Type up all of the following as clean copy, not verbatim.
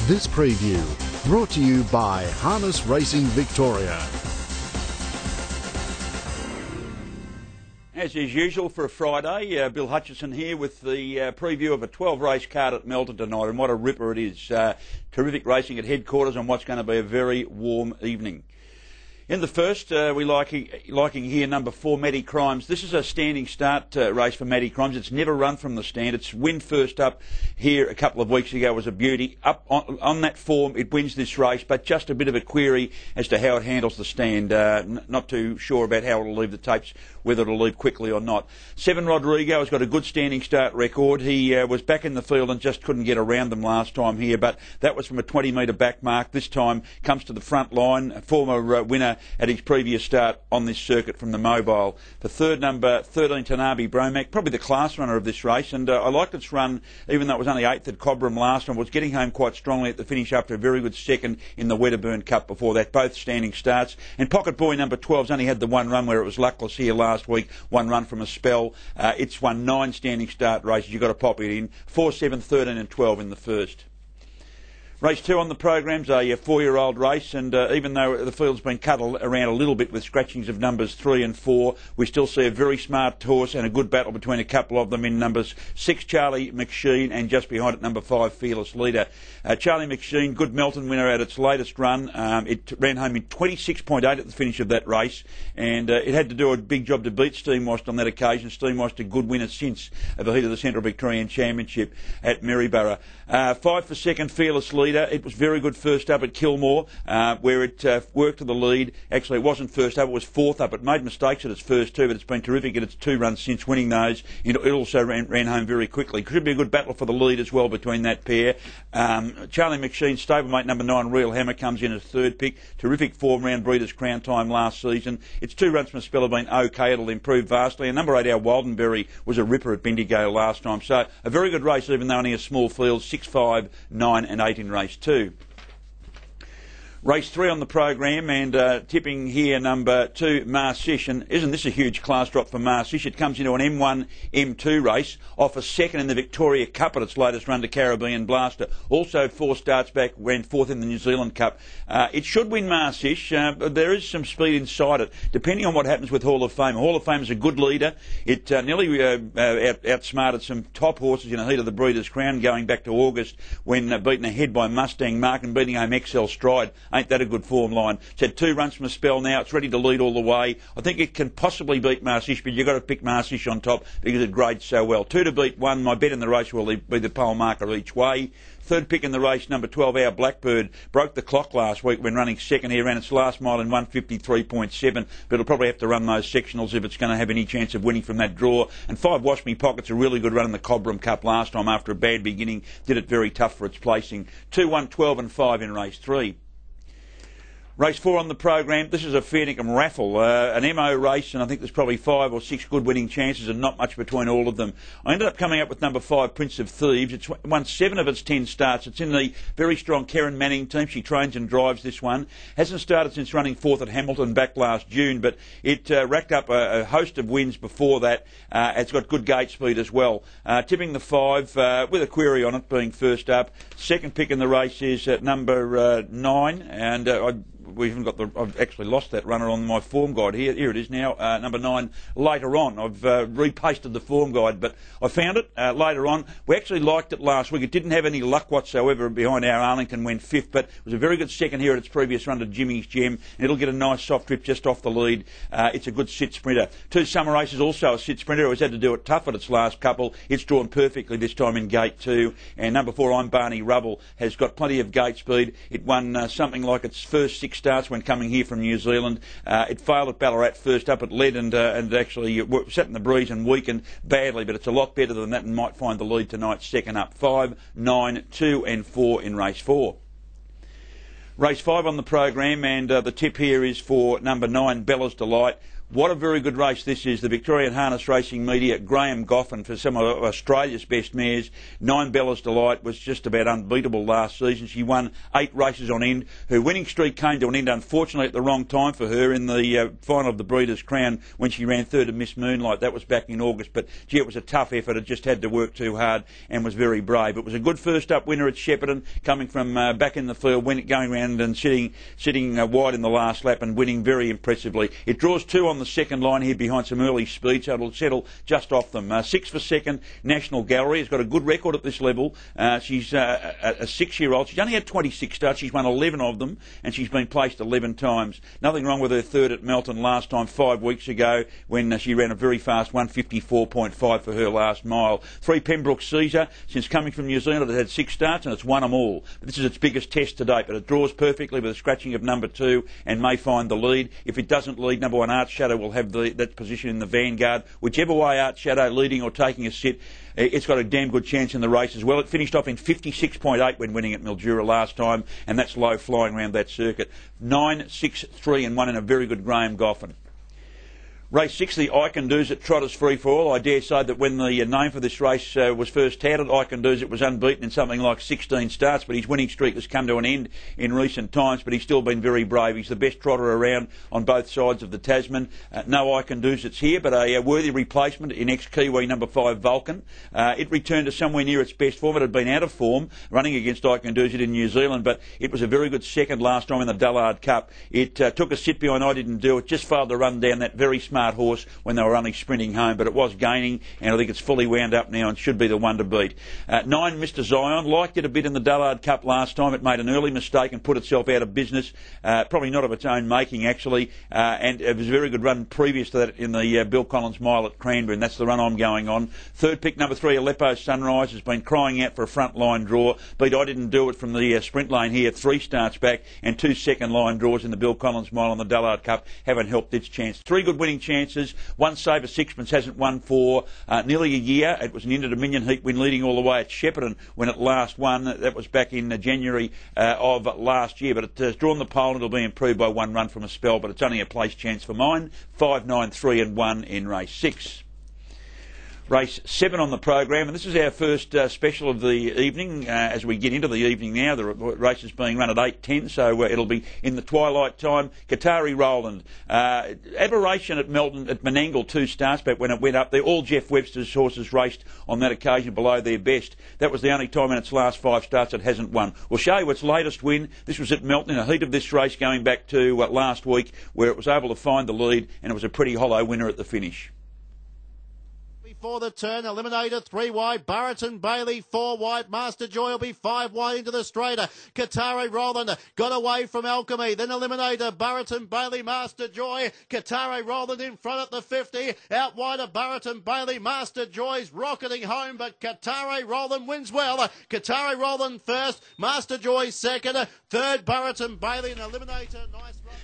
This preview brought to you by Harness Racing Victoria. As is usual for a Friday, Bill Hutchinson here with the preview of a 12-race card at Melton tonight, and what a ripper it is. Terrific racing at headquarters on what's going to be a very warm evening. In the first, we liking here number 4, Matty Crimes. This is a standing start race for Matty Crimes. It's never run from the stand. Its win first up here a couple of weeks ago was a beauty. Up on that form, it wins this race, but just a bit of a query as to how it handles the stand. Not too sure about how it'll leave the tapes, whether it'll leave quickly or not. 7 Rodrigo has got a good standing start record. He was back in the field and just couldn't get around them last time here, but that was from a 20-metre back mark. This time comes to the front line. A former winner at his previous start on this circuit from the mobile. For third, number 13, Tanabe Bromac, probably the class runner of this race, and I liked its run, even though it was only 8th at Cobram last time. It was getting home quite strongly at the finish after a very good second in the Wedderburn Cup before that, both standing starts. And Pocket Boy number 12's only had the one run where it was luckless here last week, one run from a spell. It's won 9 standing start races. You've got to pop it in. 4, 7, 13 and 12 in the first. Race 2 on the program's a 4-year-old race, and even though the field's been cut around a little bit with scratchings of numbers 3 and 4, we still see a very smart horse and a good battle between a couple of them in numbers 6, Charlie McSheen, and just behind it, number 5, Fearless Leader. Charlie McSheen, good Melton winner at its latest run. It ran home in 26.8 at the finish of that race, and it had to do a big job to beat Steamwashed on that occasion. Steamwashed a good winner since the heat of the Central Victorian Championship at Maryborough. 5 for second, Fearless Leader. It was very good first up at Kilmore, where it worked to the lead. Actually, it wasn't first up, it was 4th up. It made mistakes at its first 2, but it's been terrific at its 2 runs since winning those. It also ran home very quickly. Could be a good battle for the lead as well between that pair. Charlie McSheen, stablemate number 9, Real Hammer, comes in as third pick. Terrific form round Breeders' Crown time last season. Its 2 runs from a spell have been okay. It'll improve vastly. And number 8, our Waldenberry, was a ripper at Bendigo last time. So a very good race, even though only a small field. 6, 5, 9 and 8 in race 2. Race 3 on the program, and tipping here number 2, Marsish. And isn't this a huge class drop for Marsish? It comes into an M1, M2 race, off a second in the Victoria Cup at its latest run to Caribbean Blaster. Also 4 starts back, ran 4th in the New Zealand Cup. It should win Marsish, but there is some speed inside it, depending on what happens with Hall of Fame. Hall of Fame is a good leader. It nearly outsmarted some top horses in the heat of the Breeders' Crown going back to August when beaten ahead by Mustang Mark and beating home XL Stride. Ain't that a good form line? It's had 2 runs from a spell now. It's ready to lead all the way. I think it can possibly beat Marsish, but you've got to pick Marsish on top because it grades so well. 2 to beat 1. My bet in the race will be the pole marker each way. Third pick in the race, number 12, our Blackbird, broke the clock last week when running second here, ran its last mile in 1:53.7, but it'll probably have to run those sectionals if it's going to have any chance of winning from that draw. And 5, Wash Me Pockets, a really good run in the Cobram Cup last time after a bad beginning, did it very tough for its placing. 2, 1, 12 and 5 in race 3. Race 4 on the program. This is a fair dinkum raffle, an MO race, and I think there's probably 5 or 6 good winning chances and not much between all of them. I ended up coming up with number 5, Prince of Thieves. It's won 7 of its 10 starts. It's in the very strong Karen Manning team. She trains and drives this one. Hasn't started since running 4th at Hamilton back last June, but it racked up a host of wins before that. It's got good gate speed as well. Tipping the 5 with a query on it being first up. Second pick in the race is number 9, and we haven't got I've actually lost that runner on my form guide here. Here it is now, number 9, Later On. I've repasted the form guide, but I found it later on. We actually liked it last week. It didn't have any luck whatsoever behind our Arlington, went 5th, but it was a very good second here at its previous run to Jimmy's Gem, and it'll get a nice soft trip just off the lead. It's a good sit sprinter. 2 summer races, also a sit sprinter. It always had to do it tough at its last couple. It's drawn perfectly this time in gate 2. And number 4, I'm Barney Rubble, has got plenty of gate speed. It won something like its first 6 starts when coming here from New Zealand. It failed at Ballarat first up. It led and actually sat in the breeze and weakened badly, but it's a lot better than that and might find the lead tonight second up. 5, 9, 2 and 4 in race 4. Race 5 on the program, and the tip here is for number 9, Bella's Delight. What a very good race this is. The Victorian Harness Racing Media, Graham Goffin for some of Australia's best mares. 9 Bella's Delight was just about unbeatable last season. She won 8 races on end. Her winning streak came to an end, unfortunately, at the wrong time for her in the final of the Breeders' Crown when she ran third to Miss Moonlight. That was back in August, but gee, it was a tough effort. It just had to work too hard and was very brave. It was a good first up winner at Shepparton, coming from back in the field, going round and sitting wide in the last lap and winning very impressively. It draws 2 on the second line here behind some early speed, so it'll settle just off them. 6 for second, National Gallery has got a good record at this level. She's a 6-year-old. She's only had 26 starts. She's won 11 of them, and she's been placed 11 times. Nothing wrong with her third at Melton last time, 5 weeks ago, when she ran a very fast 1:54.5 for her last mile. 3 Pembroke Caesar, since coming from New Zealand, it had 6 starts and it's won them all. But this is its biggest test to date, but it draws perfectly with a scratching of number 2 and may find the lead. If it doesn't lead, number 1 Art Shadow will have that position in the vanguard. Whichever way Art Shadow leading or taking a sit, it's got a damn good chance in the race as well. It finished off in 56.8 when winning at Mildura last time, and that's low flying around that circuit. 9, 6, 3 and 1 in a very good Graham Goffin. Race 6, the I Can Do's at Trotters Free for All. I dare say that when the name for this race was first touted, I Can Do's, it was unbeaten in something like 16 starts, but his winning streak has come to an end in recent times, but he's still been very brave. He's the best trotter around on both sides of the Tasman. No I Can Do's it's here, but a worthy replacement in ex-Kiwi number 5 Vulcan. It returned to somewhere near its best form. It had been out of form running against I Can Do's in New Zealand, but it was a very good second last time in the Dullard Cup. It took a sit behind I Didn't Do It, just failed to run down that very smart horse when they were only sprinting home, but it was gaining, and I think it's fully wound up now and should be the one to beat. 9 Mr Zion, liked it a bit in the Dullard Cup last time. It made an early mistake and put itself out of business, probably not of its own making actually, and it was a very good run previous to that in the Bill Collins Mile at Cranbourne, and that's the run I'm going on. Third pick, number 3 Aleppo Sunrise, has been crying out for a front line draw, beat I Didn't Do It from the sprint lane here 3 starts back, and 2 second line draws in the Bill Collins Mile on the Dullard Cup haven't helped its chance. 3 good winning chances. 1 Sabre Sixpence hasn't won for nearly a year. It was an Inter-Dominion heat win leading all the way at Shepparton when it last won. That was back in January of last year, but it has drawn the pole and it'll be improved by 1 run from a spell, but it's only a place chance for mine. 5, 9, 3 and 1 in race 6. Race 7 on the program, and this is our first special of the evening as we get into the evening now. The race is being run at 8:10, so it'll be in the twilight time. Qatari Roland. Aberration at Melton, at Menangle 2 starts back when it went up there. All Jeff Webster's horses raced on that occasion below their best. That was the only time in its last 5 starts it hasn't won. We'll show you its latest win. This was at Melton in a heat of this race going back to last week, where it was able to find the lead, and it was a pretty hollow winner at the finish. For the turn, Eliminator 3 wide, Burton Bailey 4 wide, Master Joy will be 5 wide into the straighter. Qatari Roland got away from Alchemy, then Eliminator, Burton Bailey, Master Joy, Qatari Roland in front at the 50, out wide of Burton Bailey, Master Joy's rocketing home, but Qatari Roland wins well. Qatari Roland first, Master Joy second, third Burton Bailey, and Eliminator, nice run.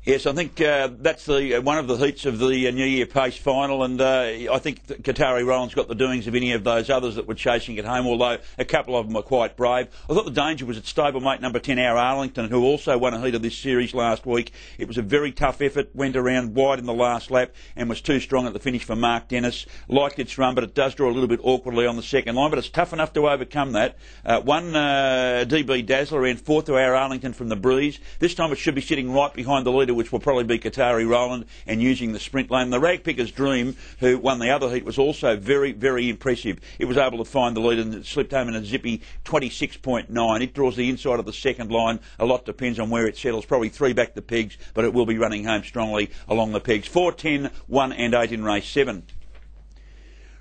Yes, I think that's one of the heats of the New Year Pace final, and I think Qatari Roland's got the doings of any of those others that were chasing it home, although a couple of them were quite brave. I thought the danger was at stablemate number 10, Our Arlington, who also won a heat of this series last week. It was a very tough effort, went around wide in the last lap and was too strong at the finish for Mark Dennis. Liked its run, but it does draw a little bit awkwardly on the second line, but it's tough enough to overcome that. One DB Dazzler ran 4th to Our Arlington from the breeze. This time it should be sitting right behind the leader, which will probably be Qatari Roland, and using the sprint lane. The Ragpicker's Dream, who won the other heat, was also very, very impressive. It was able to find the lead and it slipped home in a zippy 26.9. It draws the inside of the second line. A lot depends on where it settles. Probably 3 back the pegs, but it will be running home strongly along the pegs. 4, 10, 1 and 8 in race 7.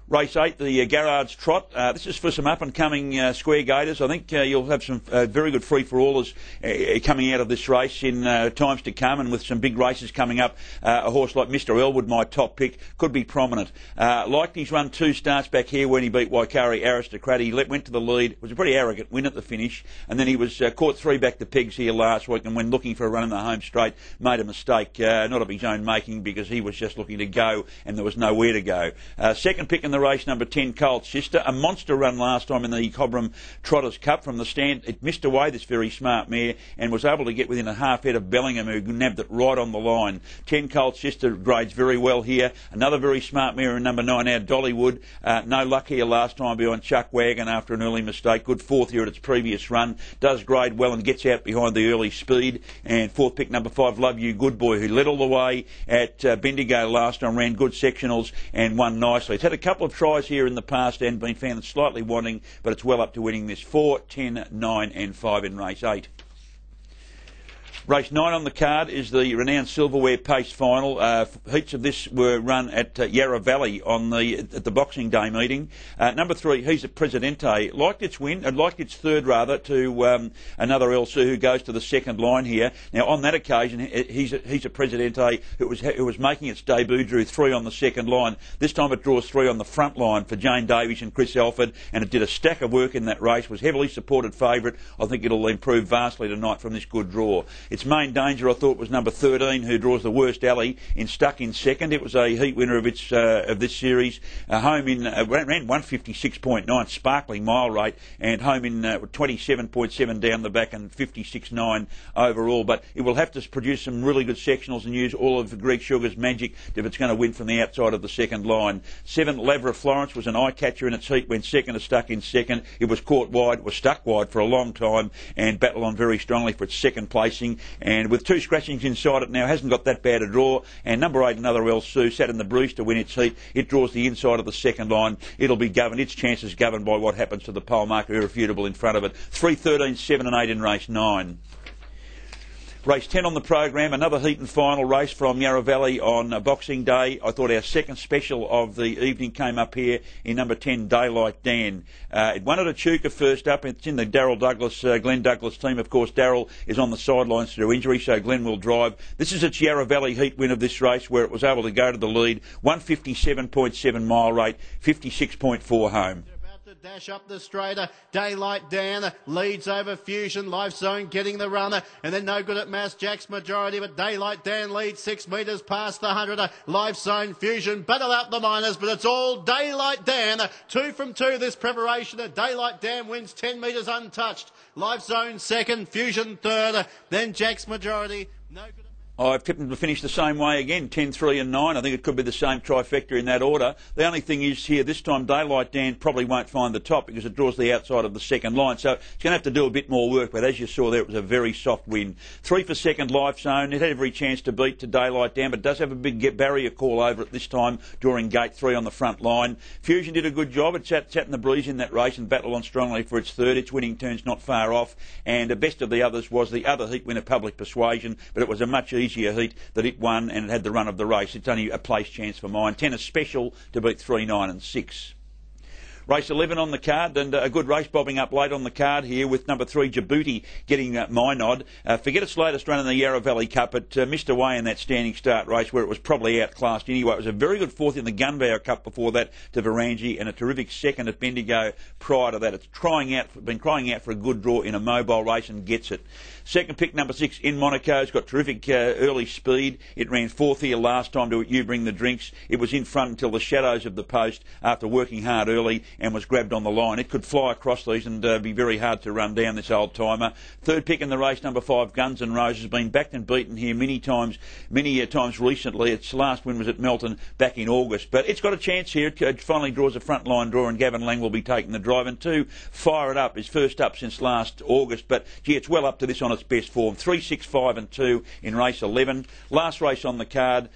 Race 8, the Garrard's Trot. This is for some up-and-coming square gators. I think you'll have some very good free-for-allers coming out of this race in times to come, and with some big races coming up, a horse like Mr Elwood, my top pick, could be prominent. Liked his run 2 starts back here when he beat Waikari Aristocrat. He went to the lead. It was a pretty arrogant win at the finish, and then he was caught 3 back the pegs here last week, and when looking for a run in the home straight, made a mistake, not of his own making, because he was just looking to go, and there was nowhere to go. Second pick in the race, number 10, Cold Sister. A monster run last time in the Cobram Trotters Cup from the stand. It missed away, this very smart mare, and was able to get within a half head of Bellingham, who nabbed it right on the line. 10, Cold Sister grades very well here. Another very smart mare in number 9, out Dollywood. No luck here last time behind Chuck Wagon after an early mistake. Good fourth here at its previous run. Does grade well and gets out behind the early speed. And fourth pick, number 5, Love You Good Boy, who led all the way at Bendigo last time, ran good sectionals and won nicely. It's had a couple of tries here in the past and been found slightly wanting, but it's well up to winning this. 4, 10, 9 and 5 in race 8. Race 9 on the card is the renowned Silverware Pace Final. Heats of this were run at Yarra Valley at the Boxing Day meeting. Number 3, He's a Presidente, liked its third rather, to another El Sue who goes to the second line here. Now on that occasion, He's a Presidente who was making its debut, drew 3 on the second line. This time it draws 3 on the front line for Jane Davies and Chris Alford, and it did a stack of work in that race. Was heavily supported favourite. I think it'll improve vastly tonight from this good draw. Its main danger, I thought, was number 13, who draws the worst alley, in Stuck in second. It was a heat winner of this series. Home in ran 156.9, sparkling mile rate, and home in 27.7 down the back and 56.9 overall. But it will have to produce some really good sectionals and use all of Greg Sugar's magic if it's going to win from the outside of the second line. 7, Lavra Florence was an eye catcher in its heat, went second to Stuck in second. It was caught wide, was stuck wide for a long time, and battled on very strongly for its second placing. And with 2 scratchings inside it now, hasn't got that bad a draw. And number 8, another El Sue, sat in the Bruce to win its heat. It draws the inside of the second line. It'll be governed, its chances governed by what happens to the pole marker, irrefutable in front of it. 3, 13, 7 and 8 in race 9. Race 10 on the program, another heat and final race from Yarra Valley on Boxing Day. I thought our second special of the evening came up here in number 10, Daylight Dan. It won at Echuca first up. It's in the Glenn Douglas team. Of course, Darryl is on the sidelines through injury, so Glenn will drive. This is its Yarra Valley heat win of this race, where it was able to go to the lead. 157.7 mile rate, 56.4 home. Dash up the straighter, Daylight Dan leads over Fusion, Life Zone getting the runner, and then no good at Mass Jack's Majority, but Daylight Dan leads 6 metres past the 100. Life Zone, Fusion battle out the minors, but it's all Daylight Dan. 2 from 2 this preparation. Daylight Dan wins 10 metres untouched. Life Zone second, Fusion third, then Jack's Majority. No good. I've tipped them to finish the same way again, 10, 3 and 9. I think it could be the same trifecta in that order. The only thing is here, this time Daylight Dan probably won't find the top because it draws the outside of the second line. So it's going to have to do a bit more work, but as you saw there, it was a very soft win. 3 for second, Life Zone. It had every chance to beat to Daylight Dan, but it does have a big barrier call over it this time, drawing gate 3 on the front line. Fusion did a good job. It sat in the breeze in that race and battled on strongly for its third. Its winning turn's not far off. And the best of the others was the other heat winner, Public Persuasion, but it was a much easier heat that it won, and it had the run of the race. It's only a place chance for mine. 10 a special to beat 3, 9 and 6. Race 11 on the card, and a good race bobbing up late on the card here with number 3, Djibouti, getting my nod. Forget its latest run in the Yarra Valley Cup. It missed away in that standing start race where it was probably outclassed anyway. It was a very good fourth in the Gunbower Cup before that to Varangi, and a terrific second at Bendigo prior to that. It's been crying out for a good draw in a mobile race and gets it. Second pick, number 6, In Monaco. It's got terrific early speed. It ran 4th here last time to You Bring the Drinks. It was in front until the shadows of the post after working hard early, and was grabbed on the line. It could fly across these and be very hard to run down, this old timer. Third pick in the race, number 5, Guns N' Roses, been backed and beaten here many times recently. Its last win was at Melton back in August, but it's got a chance here. It finally draws a front line draw, and Gavin Lang will be taking the drive. And 2, Fire It Up is first up since last August, but gee, it's well up to this on its best form. 3, 6, 5 and 2 in race 11. Last race on the card.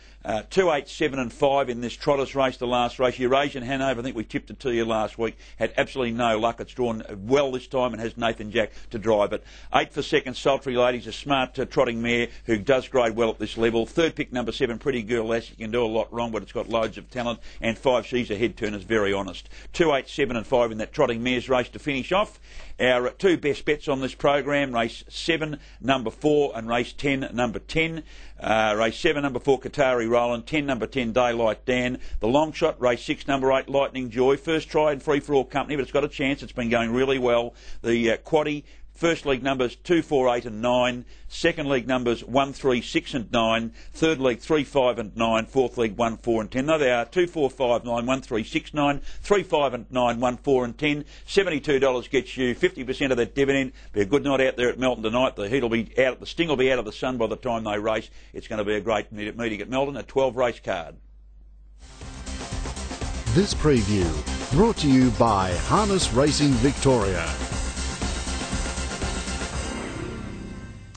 2, 8, 7 and 5 in this Trotters race, the last race. Eurasian Hanover, I think we tipped it to you last week, had absolutely no luck. It's drawn well this time and has Nathan Jack to drive it. 8 for second, Sultry Ladies, a smart trotting mare who does grade well at this level. Third pick, number 7, Pretty Girl Lassie, can do a lot wrong, but it's got loads of talent. And 5, She's a Head Turner's very honest. 2, 8, 7 and 5 in that trotting mares race to finish off. Our 2 best bets on this program, race 7, number 4, and race 10, number 10. Race 7, number 4, Qatari Roland. 10, number 10, Daylight Dan. The long shot, race 6, number 8, Lightning Joy. First try in free-for-all company, but it's got a chance. It's been going really well. The quaddie, First league numbers 2, 4, 8 and 9. Second league numbers 1, 3, 6 and 9. Third league 3, 5 and 9. Fourth league 1, 4 and 10. No, they are 2, 4, 5, 9, 1, 3, 6, 9, 3, 5 and 9, 1, 4 and 10. $72 gets you 50% of that dividend. Be a good night out there at Melton tonight. The heat will be out, the sting will be out of the sun by the time they race. It's going to be a great meeting at Melton, a 12 race card. This preview brought to you by Harness Racing Victoria.